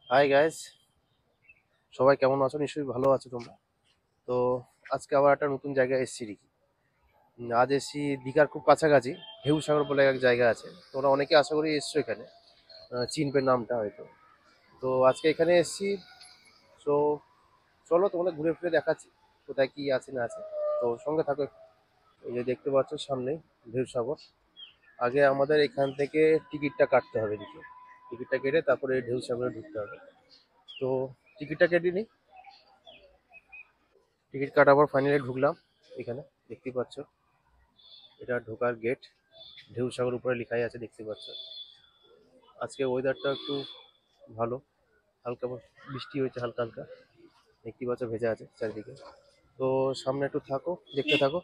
Hi guys, সবাই কেমন আছো? নিশ্চয়ই ভালো আছো তোমরা। তো আজকে আবার একটা নতুন জায়গায় এসেছি দেখি। আজ এসেছি দীঘার খুব কাছাকাছি ঢেউসাগর বলে এক জায়গা আছে। তোমরা অনেকে আশা করি এসছো এখানে, চিনবে নামটা হয়তো। তো আজকে এখানে এসেছি। তো চলো তোমাদের ঘুরে ফিরে দেখাচ্ছি কোথায় কি আছে না আছে। তো সঙ্গে থাকো একটু। এই যে দেখতে পাচ্ছ সামনেই ঢেউসাগর। আগে আমাদের এখান থেকে টিকিটটা কাটতে হবে দেখি। টিকিটটা কেটে তারপরে ঢেউসাগরে ঢুকতে হবে। তো টিকিটটা কেটে নিই। টিকিট কাটার পর ফাইনালি ঢুকলাম এখানে। দেখতেই পাচ্ছ এটা ঢোকার গেট। ঢেউসাগর উপরে লেখাই আছে, দেখতে পাচ্ছ। আজকে ওয়েদারটা একটু ভালো, হালকা বৃষ্টি হয়েছে হালকা হালকা। দেখতেই পাচ্ছ ভেজা আছে চারিদিকে। তো সামনে একটু থাকো, দেখতে থাকো।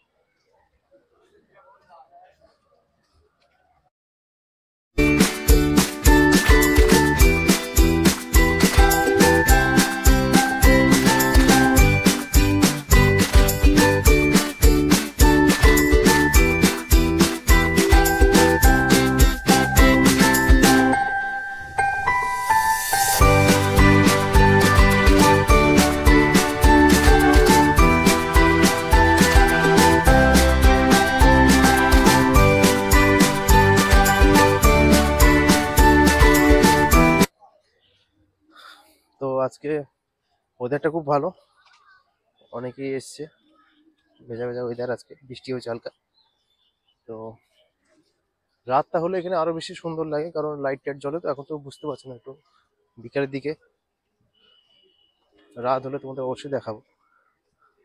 তো আজকে ওয়েদারটা খুব ভালো, অনেকেই এসছে। ভেজা ভেজা ওয়েদার, আজকে বৃষ্টি হয়েছে হালকা। তো রাতটা হলে এখানে আরো বেশি সুন্দর লাগে, কারণ লাইট টাইট জ্বলে। তো এখন তো বুঝতে পারছি না, একটু বিকালের দিকে রাত হলে তোমাদের অবশ্যই দেখাবো।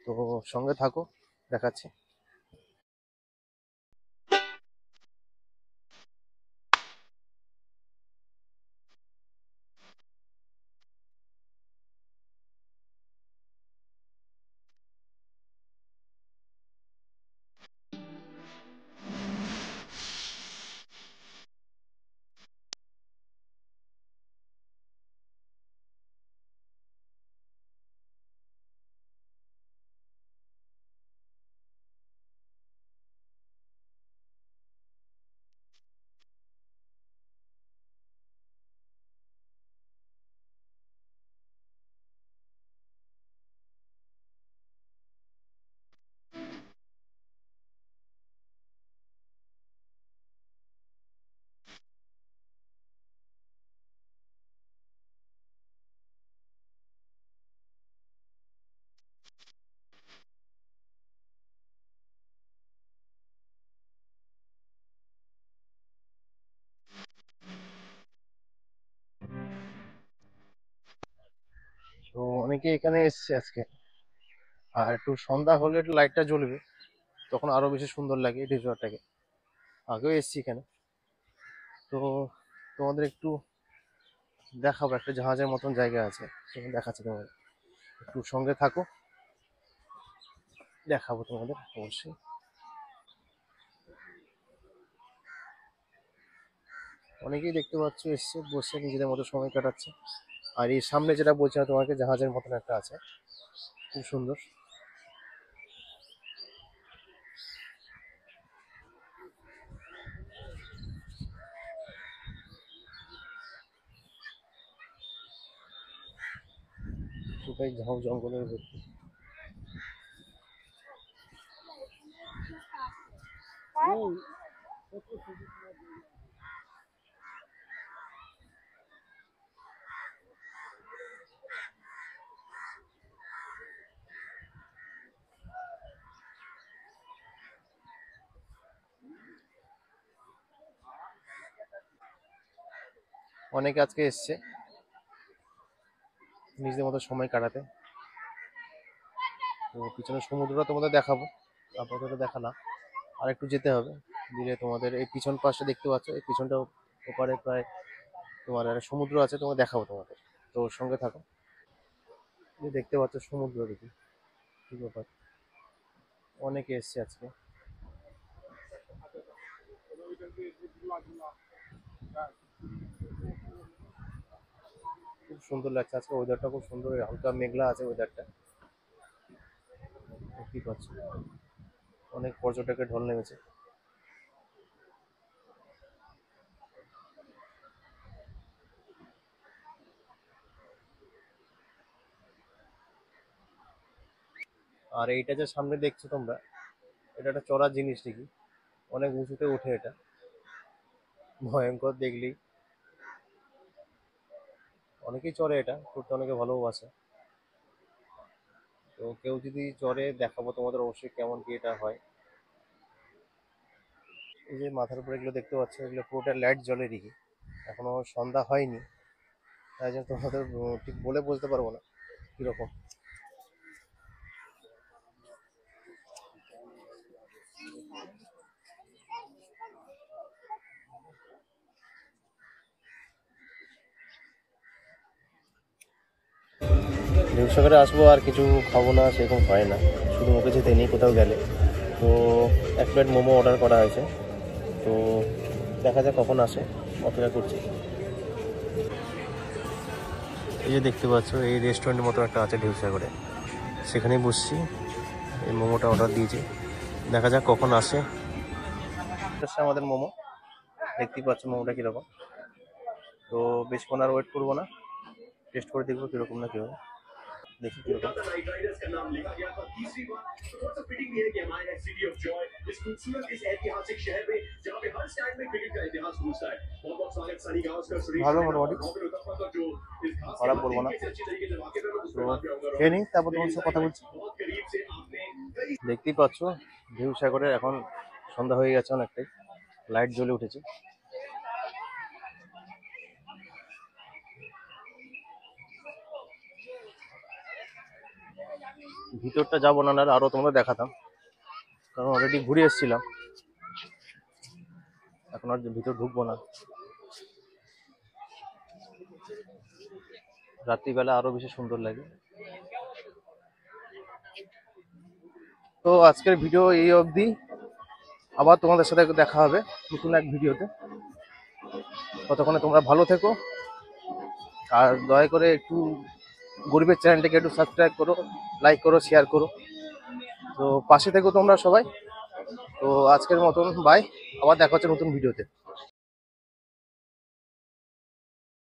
তো সঙ্গে থাকো, দেখাচ্ছি। তো অনেকে এখানে এসছে আজকে। আর একটু সন্ধ্যা হলে একটু লাইটটা জ্বলবে, তখন আরো বেশি সুন্দর লাগে রিসর্টটাকে। আগেও এসছি এখানে। তো তোমাদের একটু দেখাবো, একটা জাহাজের মতন জায়গা আছে সেখানে, দেখাচ্ছি তোমাদের। একটু সঙ্গে থাকো, দেখাবো তোমাদের অবশ্যই। অনেকেই দেখতে পাচ্ছ এসছে, বসে নিজেদের মতো সময় কাটাচ্ছে। আর এই সামনে যেটা বলছিলাম তোমাকে, জাহাজের মতন একটা আছে, খুব সুন্দর। পুরোটাই ঝাউ জঙ্গলের ভর্তি। অনেকে আজকে এসছে নিজেদের মতো সময় কাটাতে। তো পিছনে সমুদ্রটা তোমাদের দেখাবো, আপাতত দেখালাম। আর একটু যেতে হবে, দিলে তোমাদের এই পিছন পাশে দেখতে পাচ্ছ, এই পিছনটা ওপারে প্রায় তোমার একটা সমুদ্র আছে, তোমাকে দেখাবো তোমাদের। তো ওর সঙ্গে থাকো। এই দেখতে পাচ্ছ সমুদ্র, দেখি কি ব্যাপার। অনেকে এসছে আজকে, খুব সুন্দর লাগছে আজকে। ওয়েদারটা খুব সুন্দর, হালকা মেঘলা আছে ওয়েদারটা, দেখতেই পাচ্ছ। অনেক পর্যটকের ঢল নেমেছে। আর এইটা যে সামনে দেখছো তোমরা, এটা একটা চড়ার জিনিস নাকি, অনেক উঁচুতে ওঠে এটা, ভয়ঙ্কর দেখলেই। অনেকেই চড়ে, এটা করতে অনেকে ভালোবাসে। তো কেউ যদি চড়ে দেখাবো তোমাদের অবশ্যই কেমন কি এটা হয়। এই যে মাথার উপরে এগুলো দেখতে পাচ্ছ, এগুলো পুরোটা লাইট জ্বলে দিকে, এখনো সন্ধ্যা হয়নি, তাই জন্য তোমাদের ঠিক বলে বুঝতে পারবো না কিরকম। ঢেউসাগরে আসবো আর কিছু খাবো না সেরকম হয় না, শুধু মুখে যেতে নেই কোথাও গেলে। তো এক প্লেট মোমো অর্ডার করা হয়েছে, তো দেখা যাক কখন আসে, অপেক্ষা করছি। এই যে দেখতে পাচ্ছ, এই রেস্টুরেন্টের মতো একটা আছে ঢেউসাগরে, সেখানেই বসছি। এই মোমোটা অর্ডার দিয়েছি, দেখা যাক কখন আসে। আমাদের মোমো দেখতেই পাচ্ছ মোমোটা কীরকম। তো বেশিক্ষণ আর ওয়েট করবো না, টেস্ট করে দেখবো কীরকম না কীরকম, দেখি কীরকম। ভালো মোটামুটি, খারাপ বলবো না। তো খেয়ে নিই, তারপর তোমার সাথে কথা বলছি। দেখতেই পাচ্ছ ঢেউসাগরের এখন সন্ধ্যা হয়ে গেছে অনেকটাই, লাইট জ্বলে উঠেছে। ভিতরটা যাবো না, আরো তোমরা দেখাতাম, কারণ অলরেডি ঘুরে এসেছিলাম, এখন আর ভিতর ঢুকবো না। রাত্রিবেলা আরো বেশি সুন্দর লাগে। তো আজকের ভিডিও এই অবধি, আবার তোমাদের সাথে দেখা হবে নতুন এক ভিডিওতে। ততক্ষণে তোমরা ভালো থেকো, আর দয়া করে একটু গরিবের চ্যানেলটাকে একটু সাবস্ক্রাইব করো, লাইক করো, শেয়ার করো। তো পাশে থেকো তোমরা সবাই। তো আজকের মতন বাই, আবার দেখা হচ্ছে নতুন ভিডিওতে।